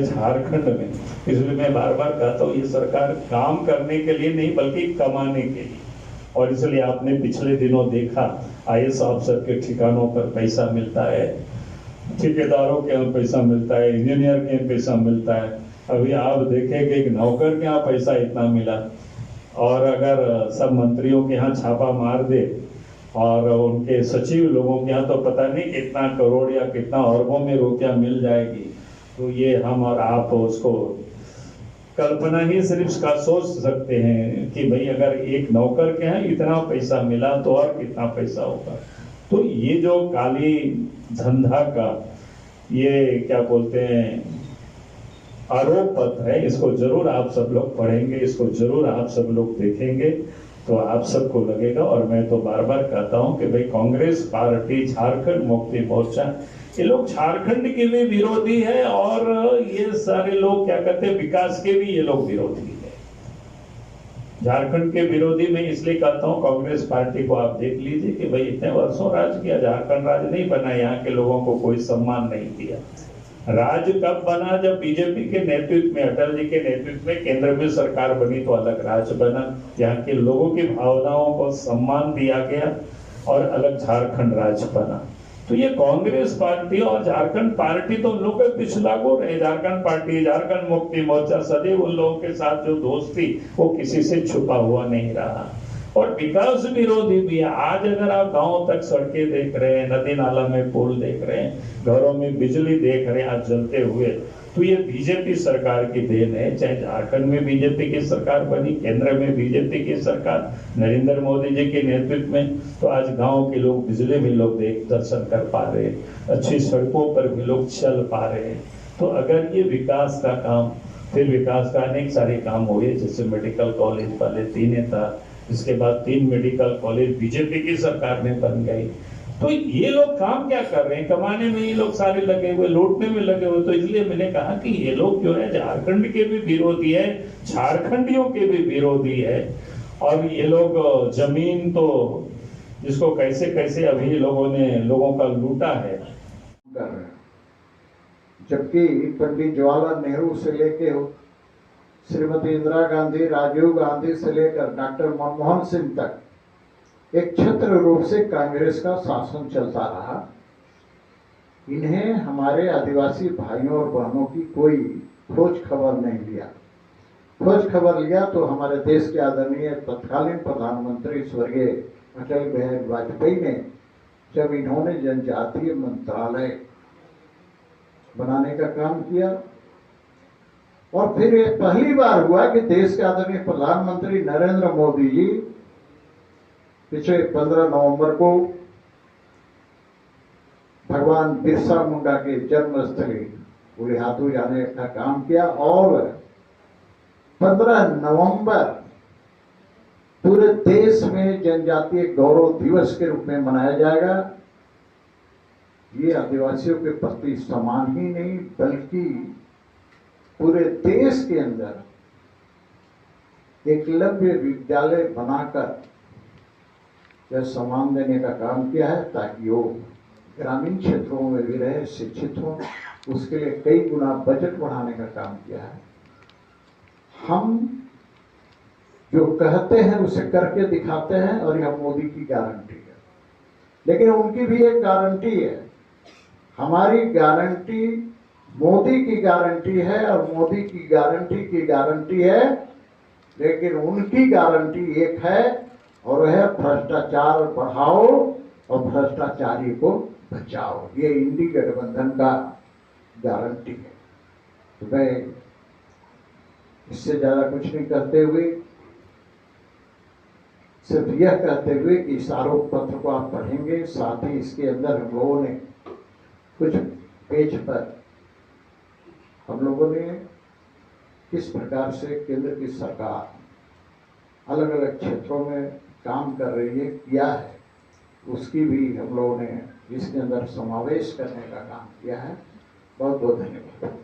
झारखंड में, इसलिए मैं बार बार कहता हूँ ये सरकार काम करने के लिए नहीं बल्कि कमाने के लिए। और इसलिए आपने पिछले दिनों देखा आईएएस अफसर के ठिकानों पर पैसा मिलता है, ठेकेदारों के यहाँ पैसा मिलता है, इंजीनियर के यहाँ पैसा मिलता है। अभी आप देखेंगे एक नौकर के यहाँ पैसा इतना मिला, और अगर सब मंत्रियों के यहाँ छापा मार दे और उनके सचिव लोगों के यहाँ तो पता नहीं कितना करोड़ या कितना अरबों में रुपया मिल जाएगी। तो ये हम और आप उसको कल्पना ही सिर्फ का सोच सकते हैं कि भाई अगर एक नौकर के यहाँ इतना पैसा मिला तो और कितना पैसा होगा। तो ये जो काली धंधा का ये क्या बोलते हैं आरोप पत्र है, इसको जरूर आप सब लोग पढ़ेंगे, इसको जरूर आप सब लोग देखेंगे तो आप सबको लगेगा। और मैं तो बार बार कहता हूं कि भाई कांग्रेस पार्टी, झारखंड मुक्ति मोर्चा, ये लोग झारखंड के भी विरोधी है और ये सारे लोग क्या कहते हैं विकास के भी ये लोग विरोधी है। झारखंड के विरोधी में इसलिए कहता हूं कांग्रेस पार्टी को आप देख लीजिए कि भाई इतने वर्षों राज किया, झारखंड राज नहीं बना, यहाँ के लोगों को कोई सम्मान नहीं दिया। राज कब बना? जब बीजेपी के नेतृत्व में, अटल जी के नेतृत्व में केंद्र में सरकार बनी तो अलग राज बना, यहाँ के लोगों की भावनाओं को सम्मान दिया गया और अलग झारखंड राज बना। तो ये कांग्रेस पार्टी और झारखंड पार्टी तो लोग पिछला को रहे। झारखंड पार्टी, झारखंड मुक्ति मोर्चा सदैव उन लोगों के साथ जो दोस्ती वो किसी से छुपा हुआ नहीं रहा और विकास विरोधी भी है। आज अगर आप गांव तक सड़कें देख रहे हैं, नदी नाला में पुल देख रहे हैं, घरों में बिजली देख रहे हैं आज जलते हुए, तो ये बीजेपी सरकार की देन है। चाहे झारखंड में बीजेपी की सरकार बनी, केंद्र में बीजेपी की सरकार नरेंद्र मोदी जी के नेतृत्व में, तो आज गांव के लोग बिजली में लोग दर्शन कर पा रहे हैं, अच्छी सड़कों पर भी लोग चल पा रहे हैं। तो अगर ये विकास का काम, फिर विकास का अनेक सारे काम हुए, जैसे मेडिकल कॉलेज पहले 3 था, इसके बाद 3 मेडिकल कॉलेज बीजेपी की सरकार में बन गई। तो ये लोग काम क्या कर रहे हैं? कमाने में ये लोग सारे लगे हुए, लूटने में लगे हुए। तो इसलिए मैंने कहा कि ये लोग जो है झारखंड के भी विरोधी है, झारखंडियों के भी विरोधी है। और ये लोग जमीन तो जिसको कैसे कैसे अभी लोगों ने लोगों का लूटा है कर रहे हैं। जबकि पंडित जवाहरलाल नेहरू से लेके श्रीमती इंदिरा गांधी, राजीव गांधी से लेकर डॉक्टर मनमोहन सिंह तक एक छत्र रूप से कांग्रेस का शासन चलता रहा। इन्हें हमारे आदिवासी भाइयों और बहनों की कोई खोज खबर नहीं लिया। खोज खबर लिया तो हमारे देश के आदरणीय तत्कालीन प्रधानमंत्री स्वर्गीय अटल बिहारी वाजपेयी ने, जब इन्होंने जनजातीय मंत्रालय बनाने का काम किया और फिर ये पहली बार हुआ कि देश के आदरणीय प्रधानमंत्री नरेंद्र मोदी जी पिछले 15 नवंबर को भगवान बिरसा मुंडा के जन्मस्थली उलिहातू जाने का काम किया और 15 नवंबर पूरे देश में जनजातीय गौरव दिवस के रूप में मनाया जाएगा। ये आदिवासियों के प्रति सम्मान ही नहीं बल्कि पूरे देश के अंदर एकलव्य विद्यालय बनाकर यह सम्मान देने का काम किया है ताकि वो ग्रामीण क्षेत्रों में भी रहे, शिक्षित हो। उसके लिए कई गुना बजट बढ़ाने का काम किया है। हम जो कहते हैं उसे करके दिखाते हैं और यह मोदी की गारंटी है। लेकिन उनकी भी एक गारंटी है, हमारी गारंटी मोदी की गारंटी है और मोदी की गारंटी है, लेकिन उनकी गारंटी एक है और वह है भ्रष्टाचार बढ़ाओ और भ्रष्टाचारी को बचाओ। ये इंडी गठबंधन का गारंटी है। तो मैं इससे ज्यादा कुछ नहीं कहते हुए, सिर्फ यह कहते हुए कि इस आरोप पत्र को आप पढ़ेंगे, साथ ही इसके अंदर हम लोगों ने कुछ पेज पर हम लोगों ने किस प्रकार से केंद्र की सरकार अलग अलग क्षेत्रों में काम कर रही है, किया है, उसकी भी हम लोगों ने इसके अंदर समावेश करने का काम किया है। बहुत बहुत धन्यवाद।